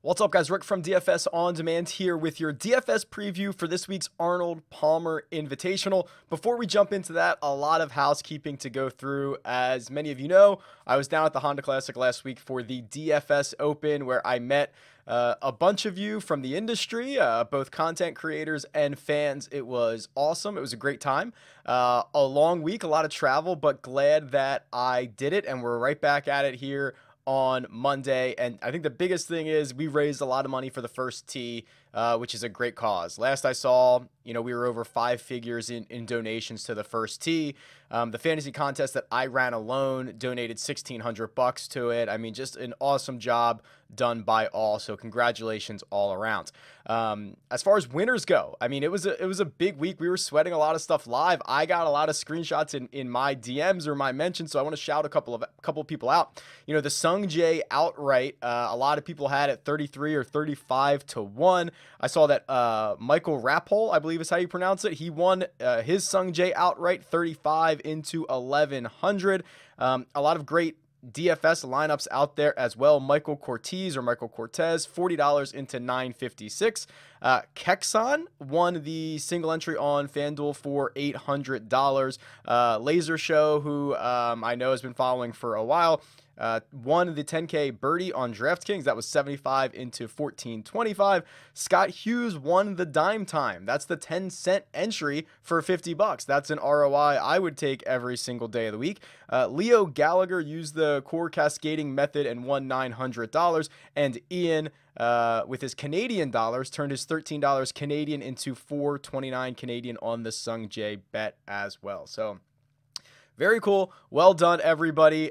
What's up, guys? Rick from DFS On Demand here with your DFS preview for this week's Arnold Palmer Invitational. Before we jump into that, a lot of housekeeping to go through. As many of you know, I was down at the Honda Classic last week for the DFS Open, where I met a bunch of you from the industry, both content creators and fans. It was awesome. It was a great time. A long week, a lot of travel, but glad that I did it, and we're right back at it here on Monday. And I think the biggest thing is we raised a lot of money for the first tee, which is a great cause. Last I saw, we were over 5 figures in donations to the first tee. The fantasy contest that I ran alone donated $1,600 to it. I mean, just an awesome job done by all. So congratulations all around. As far as winners go, I mean, it was a big week. We were sweating a lot of stuff live. I got a lot of screenshots in my DMs or my mentions, so I want to shout a couple of people out. The Sung Jae outright, a lot of people had it 33 or 35 to 1. I saw that Michael Rapole, I believe is how you pronounce it, he won his Sung Jae outright 35 into 1100. A lot of great DFS lineups out there as well. Michael Cortez, $40 into 956. Kexon won the single entry on FanDuel for $800. Laser Show, who I know has been following for a while, won the 10K birdie on DraftKings. That was 75 into 1425. Scott Hughes won the dime time. That's the 10-cent entry for $50. That's an ROI I would take every single day of the week. Leo Gallagher used the core cascading method and won $900. And Ian, with his Canadian dollars, turned his $13 Canadian into $4.29 Canadian on the Sung Jae bet as well. So very cool. Well done, everybody.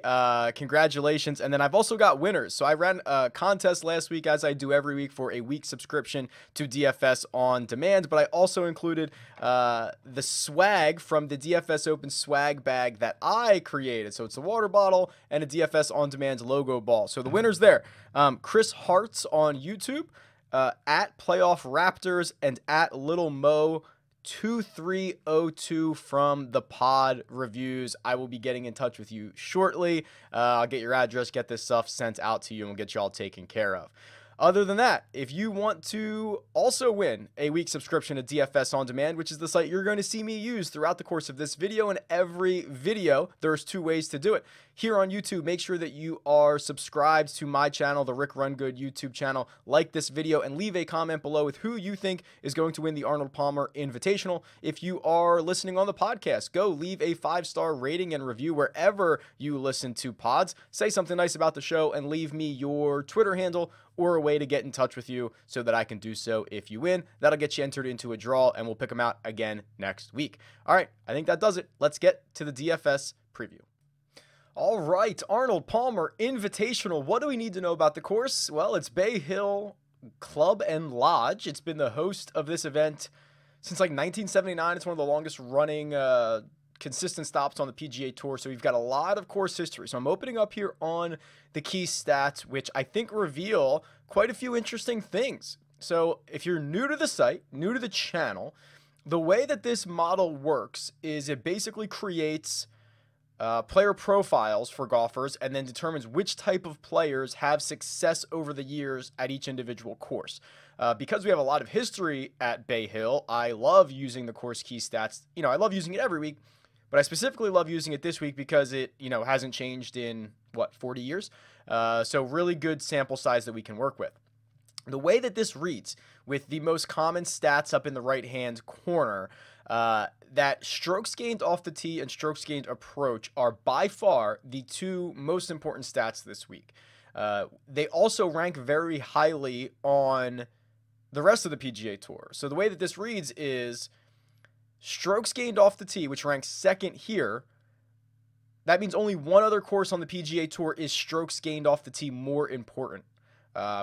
Congratulations. And then I've also got winners. So I ran a contest last week, as I do every week, for a week subscription to DFS On Demand. But I also included the swag from the DFS Open swag bag that I created. So it's a water bottle and a DFS On Demand logo ball. So the winners there, Chris Hartz on YouTube, at Playoff Raptors, and at Little Mo 2302 from the pod reviews. I will be getting in touch with you shortly. I'll get your address, get this stuff sent out to you, and we'll get you all taken care of. Other than that, if you want to also win a week subscription to DFS On Demand, which is the site you're going to see me use throughout the course of this video and every video, there's 2 ways to do it. Here on YouTube, make sure that you are subscribed to my channel, the RickRunGood YouTube channel. Like this video and leave a comment below with who you think is going to win the Arnold Palmer Invitational. If you are listening on the podcast, go leave a 5-star rating and review wherever you listen to pods. Say something nice about the show and leave me your Twitter handle or a way to get in touch with you so that I can do so if you win. That'll get you entered into a draw, and we'll pick them out again next week. All right, I think that does it. Let's get to the DFS preview. All right, Arnold Palmer Invitational. What do we need to know about the course? Well, it's Bay Hill Club and Lodge. It's been the host of this event since like 1979. It's one of the longest running consistent stops on the PGA Tour, so we've got a lot of course history. So I'm opening up here on the key stats, which I think reveal quite a few interesting things. So if you're new to the site, new to the channel, the way that this model works is it basically creates player profiles for golfers and then determines which type of players have success over the years at each individual course. Because we have a lot of history at Bay Hill, I love using the course key stats. I love using it every week, but I specifically love using it this week because it, hasn't changed in, 40 years? So really good sample size that we can work with. The way that this reads, with the most common stats up in the right-hand corner, that strokes gained off the tee and strokes gained approach are by far the 2 most important stats this week. They also rank very highly on the rest of the PGA Tour. So the way that this reads is strokes gained off the tee, which ranks 2nd here. That means only one other course on the PGA Tour is strokes gained off the tee more important,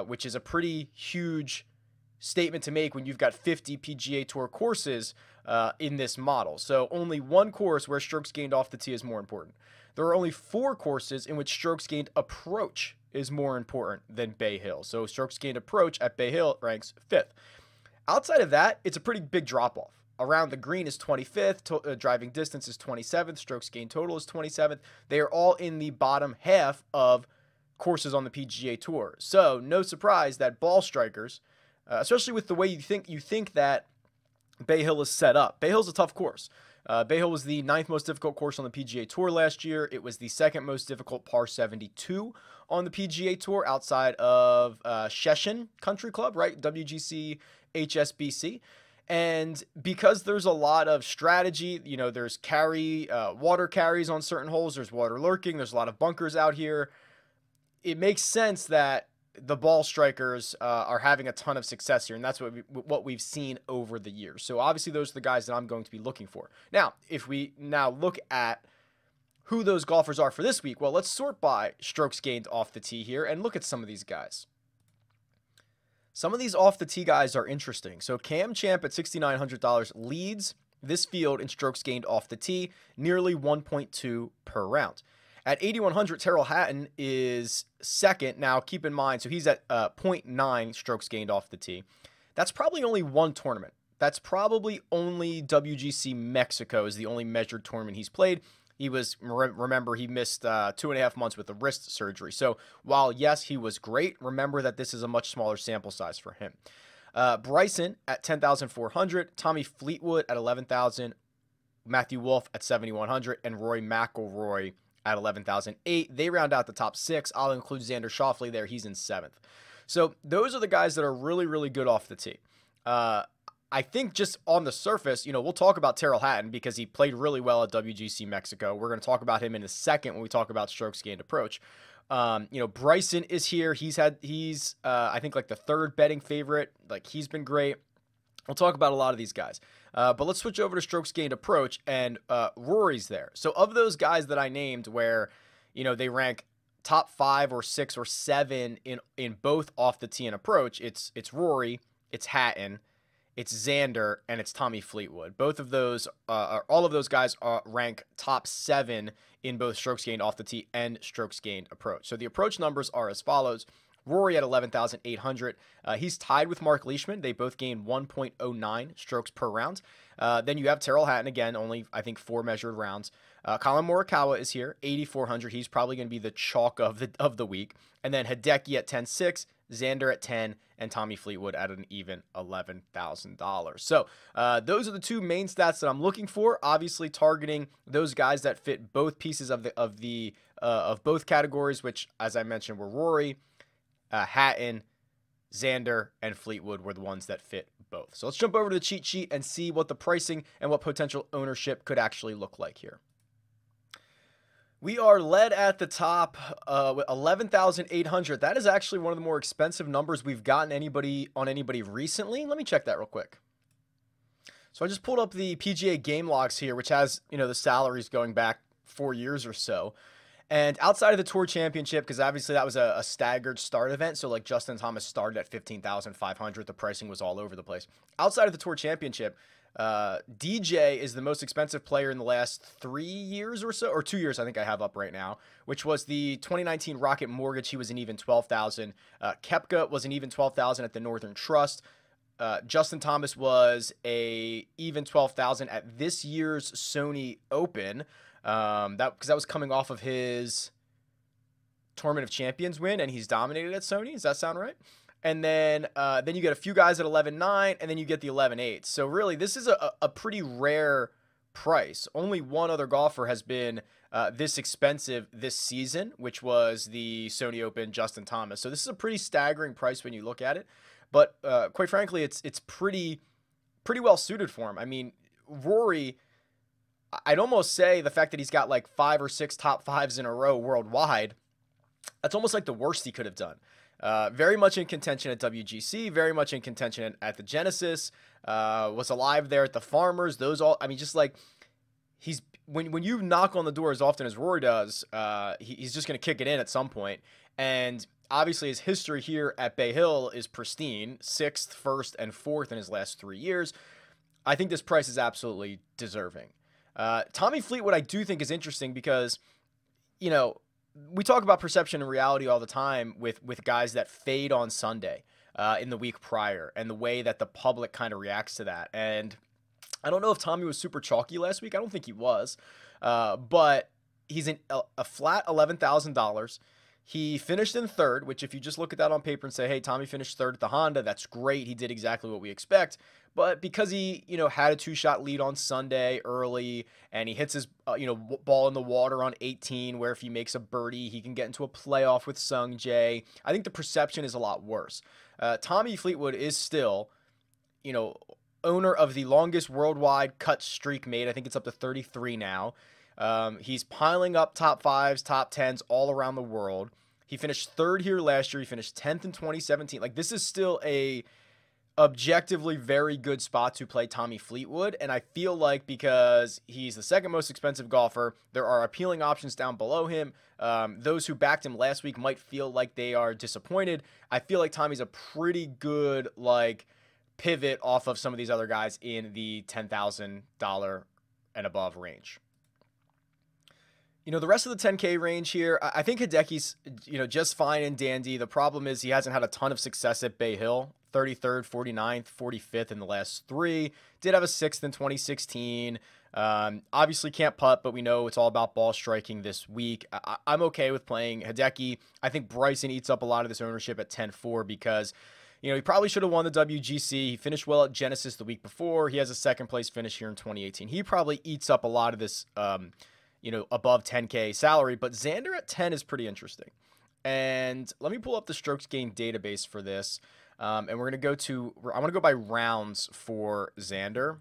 which is a pretty huge statement to make when you've got 50 PGA Tour courses in this model. So only one course where strokes gained off the tee is more important. There are only 4 courses in which strokes gained approach is more important than Bay Hill. So strokes gained approach at Bay Hill ranks 5th. Outside of that, it's a pretty big drop-off. Around the green is 25th, driving distance is 27th, strokes gained total is 27th. They are all in the bottom half of courses on the PGA Tour. So no surprise that ball strikers, especially with the way you think that Bay Hill is set up. Bay Hill's a tough course. Bay Hill was the 9th most difficult course on the PGA Tour last year. It was the 2nd most difficult par 72 on the PGA Tour outside of Sheshin Country Club, right? WGC, HSBC. And because there's a lot of strategy, there's water carries on certain holes, there's water lurking, there's a lot of bunkers out here. It makes sense that the ball strikers are having a ton of success here, and that's what we've seen over the years. So obviously those are the guys that I'm going to be looking for. Now, if we now look at who those golfers are for this week, well, let's sort by strokes gained off the tee here and look at some of these guys. Some of these off the tee guys are interesting. So Cam Champ at $6,900 leads this field in strokes gained off the tee, nearly 1.2 per round. At 8,100, Terrell Hatton is second. Now, keep in mind, so he's at 0.9 strokes gained off the tee. That's probably only one tournament. That's probably only WGC Mexico is the only measured tournament he's played. He was, remember, he missed 2.5 months with a wrist surgery. So while, yes, he was great, remember that this is a much smaller sample size for him. Bryson at 10,400, Tommy Fleetwood at 11,000, Matthew Wolff at 7,100, and Rory McIlroy at 11,008. They round out the top 6. I'll include Xander Schauffele there. He's in 7th. So those are the guys that are really, really good off the tee. I think just on the surface, we'll talk about Terrell Hatton because he played really well at WGC Mexico. We're going to talk about him in a second when we talk about strokes gained approach. Bryson is here. He's I think like the 3rd betting favorite. Like he's been great. We'll talk about a lot of these guys. But let's switch over to strokes gained approach, and Rory's there. So of those guys that I named where, they rank top 5 or 6 or 7 in both off the tee and approach, it's Rory, it's Hatton, it's Xander, and it's Tommy Fleetwood. Both of those, all of those guys rank top 7 in both strokes gained off the tee and strokes gained approach. So the approach numbers are as follows. Rory at 11,800. He's tied with Mark Leishman. They both gain 1.09 strokes per round. Then you have Terrell Hatton again, only I think 4 measured rounds. Colin Morikawa is here, 8,400. He's probably going to be the chalk of the week. And then Hideki at 10,600, Xander at 10, and Tommy Fleetwood at an even $11,000. So those are the 2 main stats that I'm looking for. Obviously, targeting those guys that fit both pieces of both categories, which, as I mentioned, were Rory, Hatton, Xander, and Fleetwood were the ones that fit both. So let's jump over to the cheat sheet and see what the pricing and what potential ownership could actually look like here. We are led at the top with 11,800. That is actually one of the more expensive numbers we've gotten on anybody recently. Let me check that real quick. So I just pulled up the PGA game logs here, which has, the salaries going back 4 years or so. And outside of the Tour Championship, because obviously that was a staggered start event, so like Justin Thomas started at 15,500, the pricing was all over the place. Outside of the Tour Championship, DJ is the most expensive player in the last 3 years or so, or 2 years I think I have up right now, which was the 2019 Rocket Mortgage. He was an even 12,000. Koepka was an even 12,000 at the Northern Trust. Justin Thomas was a even 12,000 at this year's Sony Open. Because that was coming off of his Tournament of Champions win, and he's dominated at Sony. Does that sound right? And then you get a few guys at 11.9, and then you get the 11.8. So really, this is a pretty rare price. Only one other golfer has been this expensive this season, which was the Sony Open Justin Thomas. So this is a pretty staggering price when you look at it. But quite frankly, it's pretty well suited for him. I mean, Rory, I'd almost say the fact that he's got like 5 or 6 top 5s in a row worldwide, that's almost like the worst he could have done. Very much in contention at WGC, very much in contention at the Genesis, was alive there at the Farmers. Just like when you knock on the door as often as Rory does, he's just going to kick it in at some point. And obviously his history here at Bay Hill is pristine, 6th, 1st, and 4th in his last 3 years. I think this price is absolutely deserving. Tommy Fleetwood, I do think is interesting because, we talk about perception and reality all the time with guys that fade on Sunday in the week prior and the way that the public kind of reacts to that. And I don't know if Tommy was super chalky last week. I don't think he was. But he's a flat $11,000. He finished in third, which if you just look at that on paper and say, hey, Tommy finished third at the Honda, that's great. He did exactly what we expect. But because he, had a 2-shot lead on Sunday early, and he hits his, ball in the water on 18, where if he makes a birdie, he can get into a playoff with Sung Jae. I think the perception is a lot worse. Tommy Fleetwood is still, owner of the longest worldwide cut streak made. I think it's up to 33 now. He's piling up top 5s, top 10s all around the world. He finished third here last year. He finished 10th in 2017. Like, this is still a objectively very good spot to play Tommy Fleetwood. And I feel like because he's the second most expensive golfer, there are appealing options down below him. Those who backed him last week might feel like they are disappointed. I feel like Tommy's a pretty good, pivot off of some of these other guys in the $10,000 and above range. The rest of the 10K range here, I think Hideki's, just fine and dandy. The problem is he hasn't had a ton of success at Bay Hill. 33rd, 49th, 45th in the last 3. Did have a 6th in 2016. Obviously can't putt, but we know it's all about ball striking this week. I'm okay with playing Hideki. I think Bryson eats up a lot of this ownership at 10-4 because, he probably should have won the WGC. He finished well at Genesis the week before. He has a second place finish here in 2018. He probably eats up a lot of this, above 10K salary, but Xander at 10 is pretty interesting. And let me pull up the strokes gained database for this. And I'm going to go by rounds for Xander,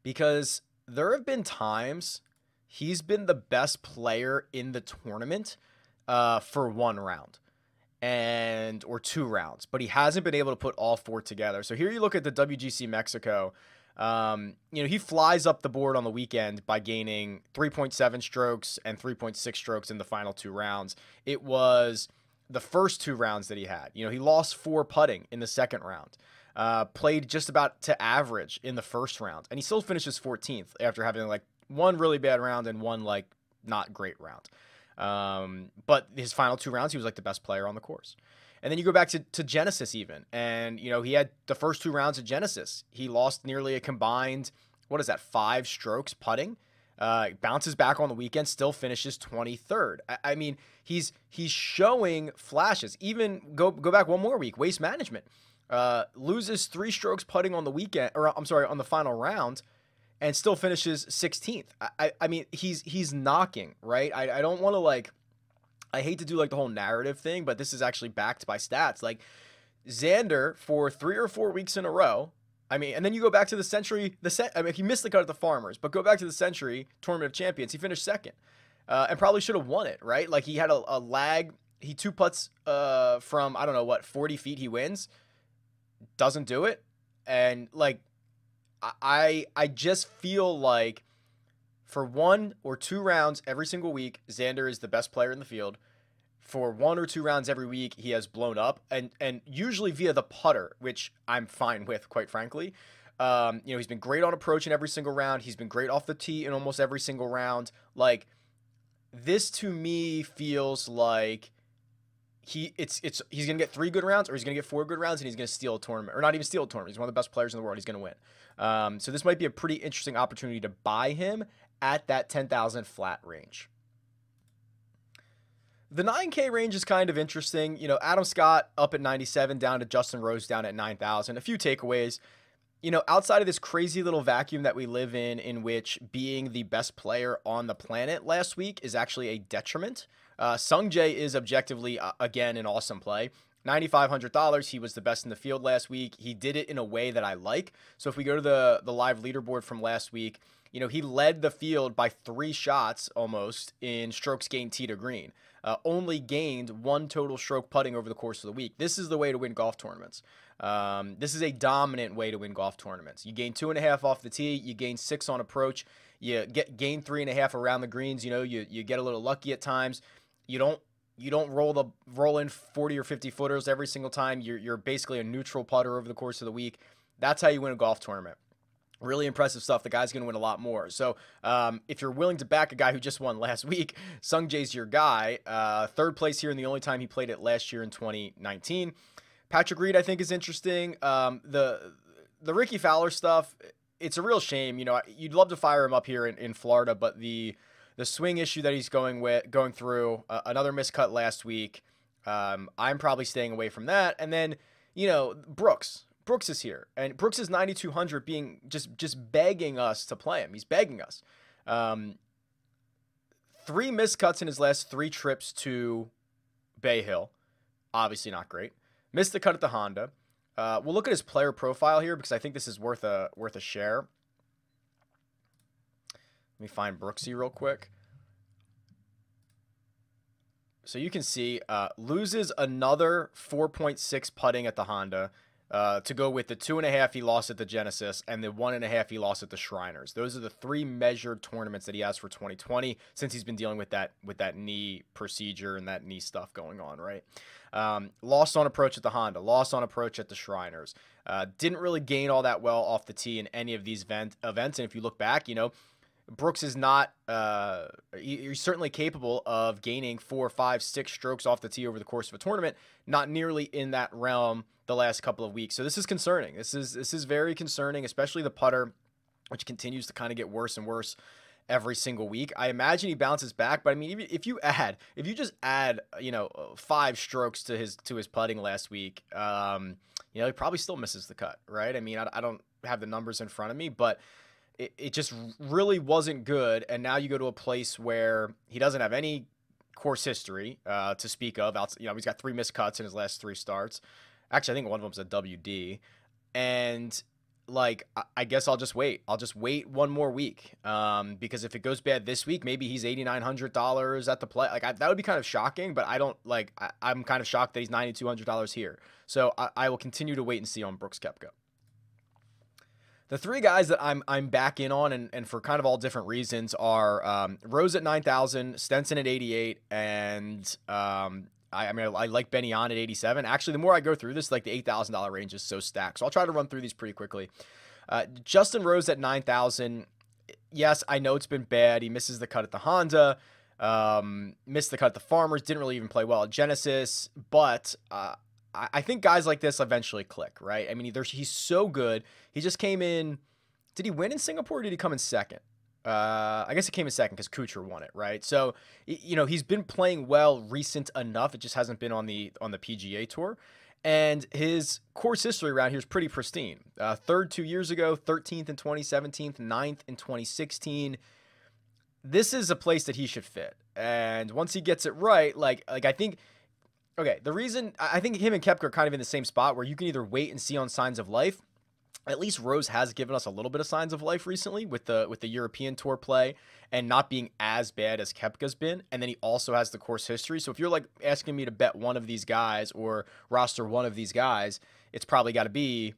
because there have been times he's been the best player in the tournament for 1 round or 2 rounds, but he hasn't been able to put all 4 together. So here you look at the WGC Mexico. He flies up the board on the weekend by gaining 3.7 strokes and 3.6 strokes in the final 2 rounds. It was the first 2 rounds that he had. He lost 4 putting in the second round. Played just about to average in the first round, and he still finishes 14th after having 1 really bad round and 1 not great round. But his final 2 rounds, he was the best player on the course. And then you go back to Genesis even, and he had the first 2 rounds of Genesis. He lost nearly a combined 5 strokes putting. Bounces back on the weekend, still finishes 23rd. I mean, he's showing flashes. Even go back 1 more week. Waste Management loses 3 strokes putting on the weekend, on the final round, and still finishes 16th. I mean, he's knocking, right? I don't want to I hate to do the whole narrative thing, but this is actually backed by stats. Xander for 3 or 4 weeks in a row. I mean, and then you go back to the Century, he missed the cut at the Farmers, but go back to the Century Tournament of Champions. He finished 2nd, and probably should have won it, right? He had a lag. He 2 putts from, 40 feet he wins. Doesn't do it. And, I just feel like for 1 or 2 rounds every single week, Xander is the best player in the field. For 1 or 2 rounds every week, he has blown up, and usually via the putter, which I'm fine with, quite frankly. He's been great on approach in every single round. He's been great off the tee in almost every single round. This to me feels like he's gonna get 3 good rounds, or he's gonna get 4 good rounds, and he's gonna steal a tournament, or not even steal a tournament. He's one of the best players in the world. He's gonna win. So this might be a pretty interesting opportunity to buy him at that 10,000 flat range. The 9K range is kind of interesting. Adam Scott up at 97, down to Justin Rose down at 9,000. A few takeaways. Outside of this crazy little vacuum that we live in which being the best player on the planet last week is actually a detriment. Sung Jae is objectively, again, an awesome play. $9,500. He was the best in the field last week. He did it in a way that I like. So if we go to the live leaderboard from last week, he led the field by 3 shots almost in strokes gained tee to green. Only gained 1 total stroke putting over the course of the week. This is the way to win golf tournaments. This is a dominant way to win golf tournaments. You gain 2.5 off the tee. You gain 6 on approach. You gain 3.5 around the greens. You get a little lucky at times. You don't roll in 40 or 50 footers every single time. You're basically a neutral putter over the course of the week. That's how you win a golf tournament. Really impressive stuff. The guy's going to win a lot more. So if you're willing to back a guy who just won last week, Sung Jae's your guy. 3rd place here, and the only time he played it last year in 2019. Patrick Reed, I think, is interesting. The Ricky Fowler stuff, it's a real shame. You'd love to fire him up here in Florida, but the the swing issue that he's going through, another miscut last week. I'm probably staying away from that. And then, Brooks. Brooks is here, and Brooks is 9,200, being just begging us to play him. He's begging us. 3 miscuts in his last 3 trips to Bay Hill. Obviously not great. Missed the cut at the Honda. We'll look at his player profile here because I think this is worth a share. Let me find Brooksy real quick. So you can see loses another 4.6 putting at the Honda to go with the 2.5 he lost at the Genesis and the 1.5 he lost at the Shriners. Those are the 3 measured tournaments that he has for 2020 since he's been dealing with that knee procedure and that knee stuff going on, right? Lost on approach at the Honda, lost on approach at the Shriners. Didn't really gain all that well off the tee in any of these events. And if you look back, Brooks is not, he's certainly capable of gaining 4, 5, 6 strokes off the tee over the course of a tournament, not nearly in that realm the last couple of weeks. So this is concerning. This is very concerning, especially the putter, which continues to kind of get worse and worse every single week. I imagine he bounces back, but I mean, even if you just add, 5 strokes to his putting last week, he probably still misses the cut, right? I mean, I don't have the numbers in front of me, but it just really wasn't good. And now you go to a place where he doesn't have any course history to speak of. He's got 3 missed cuts in his last 3 starts. Actually, I think one of them's a WD. And I guess I'll just wait. I'll just wait one more week because if it goes bad this week, maybe he's $8,900 at the play. That would be kind of shocking, but I'm kind of shocked that he's $9,200 here. So I will continue to wait and see on Brooks Koepka. The 3 guys that I'm back in on and for kind of all different reasons are Rose at 9,000, Stenson at 88, and I like Benny On at 87. Actually, the more I go through this, the $8,000 range is so stacked. So I'll try to run through these pretty quickly. Justin Rose at 9,000. Yes, I know it's been bad. He misses the cut at the Honda, missed the cut at the Farmers, didn't really even play well at Genesis, but I think guys like this eventually click, right? I mean, he's so good. He just came in. Did he win in Singapore or did he come in second? I guess he came in second because Kuchar won it, right? So, he's been playing well recent enough. It just hasn't been on the PGA Tour. And his course history around here is pretty pristine. 3rd 2 years ago, 13th in 2017, 9th in 2016. This is a place that he should fit. And once he gets it right, I think... Okay, the reason I think him and Koepka are kind of in the same spot where you can either wait and see on signs of life. At least Rose has given us a little bit of signs of life recently with the European Tour play and not being as bad as Koepka's been. And then he also has the course history. So if you're asking me to bet one of these guys or roster one of these guys, it's probably got to be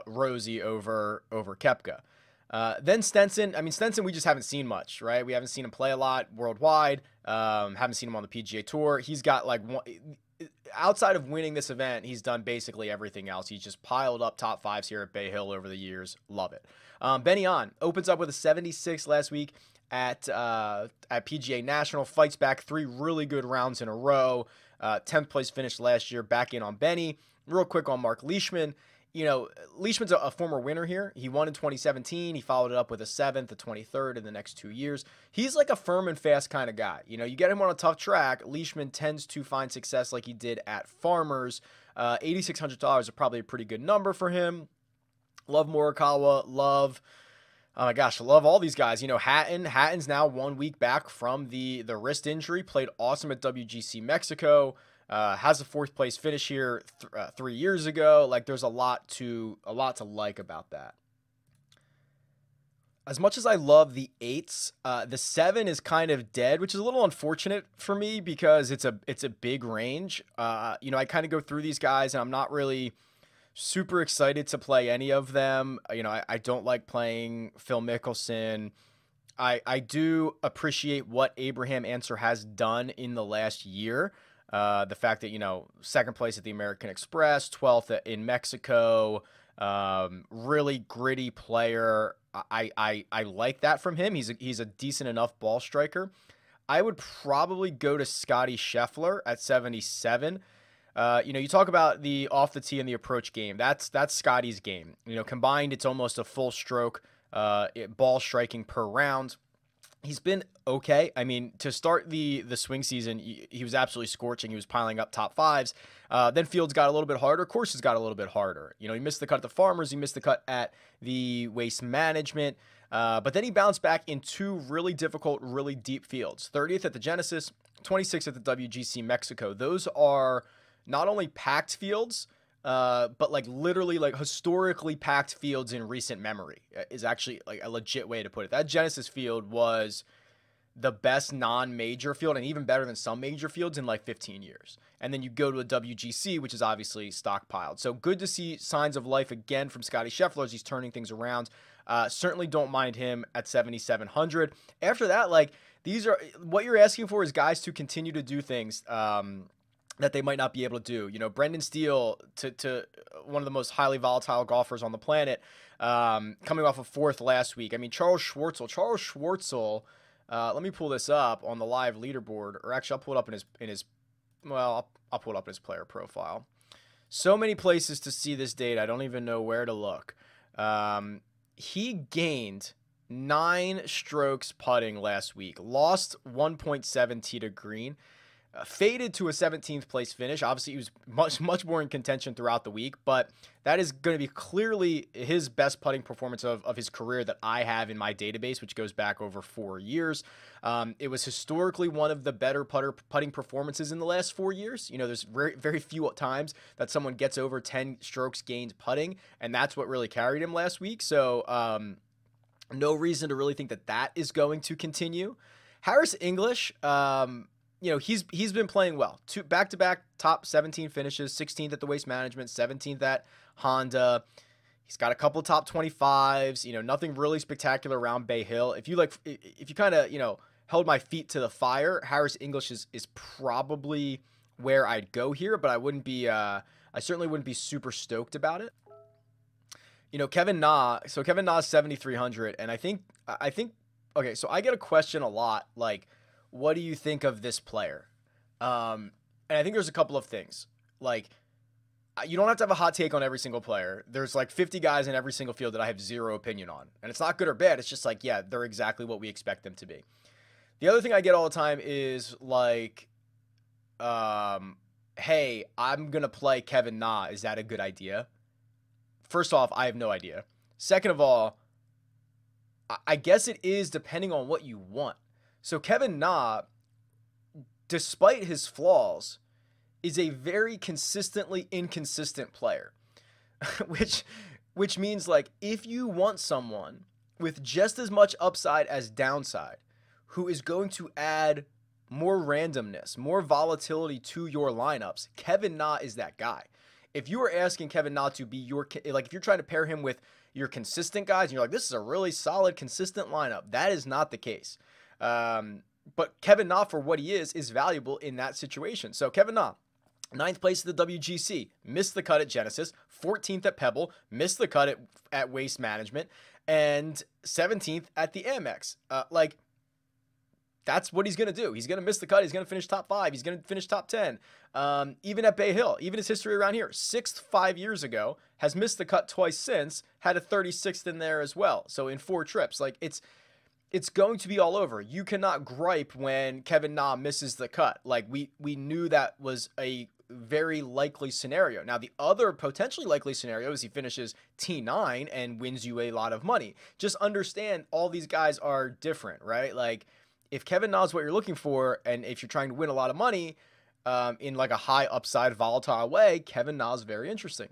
Rosie over Koepka. Then Stenson. I mean, Stenson, we just haven't seen much, right? We haven't seen him play a lot worldwide. Haven't seen him on the PGA Tour. He's got outside of winning this event, he's done basically everything else. He's just piled up top 5s here at Bay Hill over the years. Love it. Benny On opens up with a 76 last week at PGA National. Fights back 3 really good rounds in a row. 10th place finish last year. Back in on Benny. Real quick on Mark Leishman. Leishman's a former winner here. He won in 2017. He followed it up with a 7th, a 23rd in the next 2 years. He's like a firm and fast kind of guy. You get him on a tough track, Leishman tends to find success like he did at Farmers. $8,600 is probably a pretty good number for him. Love Morikawa. Love all these guys. Hatton's now 1 week back from the wrist injury. Played awesome at WGC Mexico. Has a 4th place finish here 3 years ago. There's a lot to like about that. As much as I love the 8s, the 7 is kind of dead, which is a little unfortunate for me because it's a big range. I kind of go through these guys and I'm not really super excited to play any of them. I don't like playing Phil Mickelson. I do appreciate what Abraham Answer has done in the last year. The fact that, 2nd place at the American Express, 12th in Mexico, really gritty player. I like that from him. He's a decent enough ball striker. I would probably go to Scotty Scheffler at 77. You talk about the off the tee and the approach game. That's Scotty's game. Combined, it's almost a full stroke ball striking per round. He's been okay. I mean, to start the swing season, he was absolutely scorching. He was piling up top fives. Then Fields got a little bit harder. Courses got a little bit harder. You know, he missed the cut at the Farmers. He missed the cut at the Waste Management. But then he bounced back in two really difficult, really deep fields. 30th at the Genesis, 26th at the WGC Mexico. Those are not only packed fields, but like literally like historically packed fields in recent memory is actually like a legit way to put it. That Genesis field was the best non-major field and even better than some major fields in like 15 years. And then you go to a WGC, which is obviously stockpiled. So good to see signs of life again from Scotty Scheffler as he's turning things around. Certainly don't mind him at 7,700. After that, like these are what you're asking for is guys to continue to do things that they might not be able to do. You know, Brendan Steele to one of the most highly volatile golfers on the planet, coming off of fourth last week. I mean, Charl Schwartzel, let me pull this up on the live leaderboard, or actually I'll pull it up in his well, I'll pull it up in his player profile. So many places to see this data, I don't even know where to look. He gained 9 strokes putting last week, lost 1.7 tee to green, faded to a 17th place finish. Obviously, he was much more in contention throughout the week, but that is going to be clearly his best putting performance of his career that I have in my database, which goes back over 4 years. It was historically one of the better putting performances in the last 4 years. You know, there's very few times that someone gets over 10 strokes gained putting, and that's what really carried him last week. So no reason to really think that is going to continue. Harris English, you know, he's been playing well. Two back-to-back top 17 finishes, 16th at the Waste Management, 17th at Honda. He's got a couple top 25s, you know, nothing really spectacular around Bay Hill. If you kind of, you know, held my feet to the fire, Harris English is probably where I'd go here, but I certainly wouldn't be super stoked about it. You know, Kevin Na, so Kevin Na's 7,300, and I think okay, so I get a question a lot like, what do you think of this player? And I think there's a couple of things. Like, you don't have to have a hot take on every single player. There's like 50 guys in every single field that I have zero opinion on. And it's not good or bad. It's just like, yeah, they're exactly what we expect them to be. The other thing I get all the time is like, hey, I'm going to play Kevin Na. Is that a good idea? First off, I have no idea. Second of all, I guess it is depending on what you want. So Kevin Na, despite his flaws, is a very consistently inconsistent player, which means like if you want someone with just as much upside as downside, who is going to add more randomness, more volatility to your lineups, Kevin Na is that guy. If you are asking Kevin Na to be if you're trying to pair him with your consistent guys, and you're like, this is a really solid, consistent lineup, that is not the case. But Kevin Na, for what he is valuable in that situation. So Kevin Na, 9th place at the WGC, missed the cut at Genesis, 14th at Pebble, missed the cut at Waste Management, and 17th at the Amex. That's what he's going to do. He's going to miss the cut. He's going to finish top 5. He's going to finish top 10. Even at Bay Hill, even his history around here, 6th 5 years ago, has missed the cut twice since, had a 36th in there as well. So in 4 trips, like it's going to be all over. You cannot gripe when Kevin Na misses the cut. Like we knew that was a very likely scenario. Now the other potentially likely scenario is he finishes T9 and wins you a lot of money. Just understand all these guys are different, right? Like if Kevin Na is what you're looking for, and if you're trying to win a lot of money in like a high upside volatile way, Kevin Na is very interesting.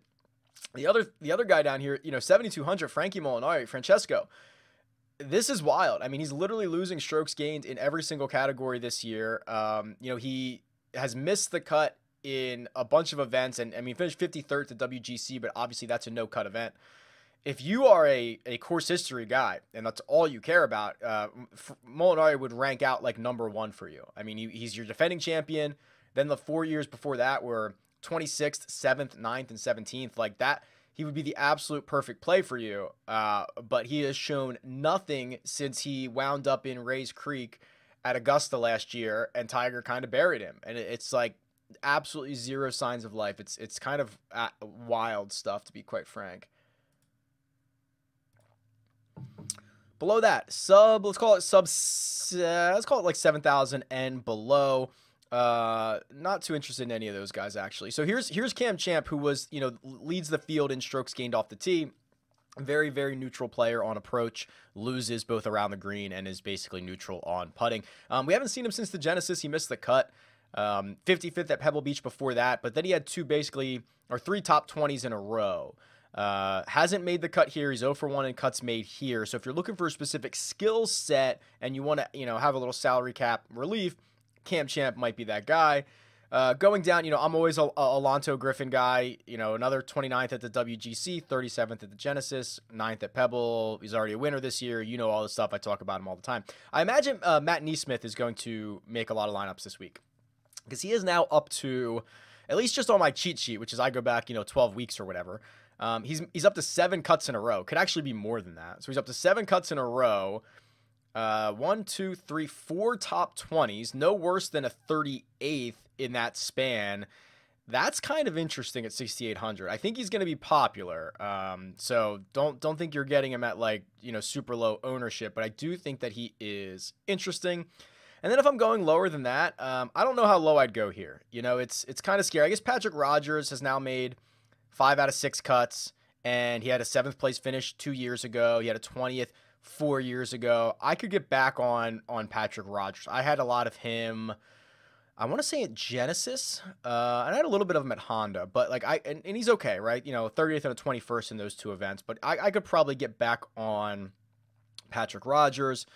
The other guy down here, you know, 7,200, Frankie Molinari, Francesco. This is wild. I mean, he's literally losing strokes gained in every single category this year. You know, he has missed the cut in a bunch of events, and I mean, finished 53rd to WGC, but obviously that's a no-cut event. If you are a course history guy, and that's all you care about, Molinari would rank out like #1 for you. I mean, he's your defending champion. Then the 4 years before that were 26th, 7th, 9th, and 17th. Like that, he would be the absolute perfect play for you. But he has shown nothing since he wound up in Rays Creek at Augusta last year, and Tiger kind of buried him. And it's like absolutely zero signs of life. It's kind of wild stuff, to be quite frank. Below that, let's call it like 7,000 and below. Not too interested in any of those guys, actually. So here's Cam Champ, who was, leads the field in strokes gained off the tee. Very, very neutral player on approach, loses both around the green and is basically neutral on putting. We haven't seen him since the Genesis. He missed the cut. 55th at Pebble Beach before that, but then he had three top 20s in a row. Hasn't made the cut here. He's 0 for 1 in cuts made here. So if you're looking for a specific skill set and you want to, have a little salary cap relief, Cam Champ might be that guy. Going down, I'm always a Alonto Griffin guy. Another 29th at the WGC, 37th at the Genesis, 9th at Pebble. He's already a winner this year. All the stuff. I talk about him all the time. I imagine Matt Nesmith is going to make a lot of lineups this week, because he is now up to, at least just on my cheat sheet, which is I go back, 12 weeks or whatever. He's up to 7 cuts in a row. Could actually be more than that. So he's up to 7 cuts in a row. 1, 2, 3, 4 top 20s. No worse than a 38th in that span. That's kind of interesting at 6,800. I think he's going to be popular. So don't think you're getting him at super low ownership, but I do think that he is interesting. And then if I'm going lower than that, I don't know how low I'd go here. It's kind of scary. I guess Patrick Rogers has now made 5 out of 6 cuts, and he had a 7th place finish 2 years ago. He had a 20th 4 years ago. I could get back on Patrick Rogers. I had a lot of him, I want to say at Genesis, and I had a little bit of him at Honda, but and he's okay, right? 30th and a 21st in those 2 events, but I could probably get back on Patrick Rogers.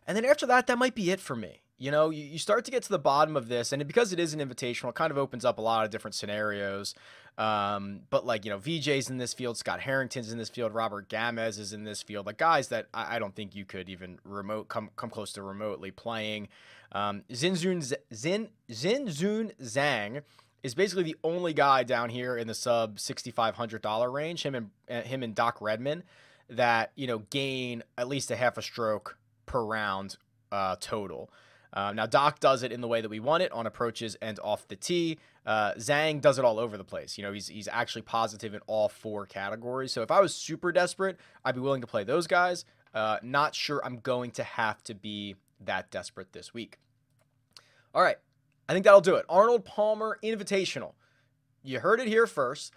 And then after that, that might be it for me. You start to get to the bottom of this, and because it is an invitational, it kind of opens up a lot of different scenarios. But VJ's in this field, Scott Harrington's in this field, Robert Gamez is in this field, guys that I don't think you could even come close to remotely playing. Zinzun Zhang is basically the only guy down here in the sub $6,500 range, him and Doc Redman, that, gain at least a half a stroke per round total. Now, Doc does it in the way that we want it, on approaches and off the tee. Zhang does it all over the place. He's actually positive in all 4 categories. So if I was super desperate, I'd be willing to play those guys. Not sure I'm going to have to be that desperate this week. All right. I think that'll do it. Arnold Palmer Invitational. You heard it here first.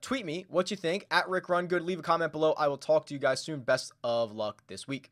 Tweet me what you think at RickRunGood. Leave a comment below. I will talk to you guys soon. Best of luck this week.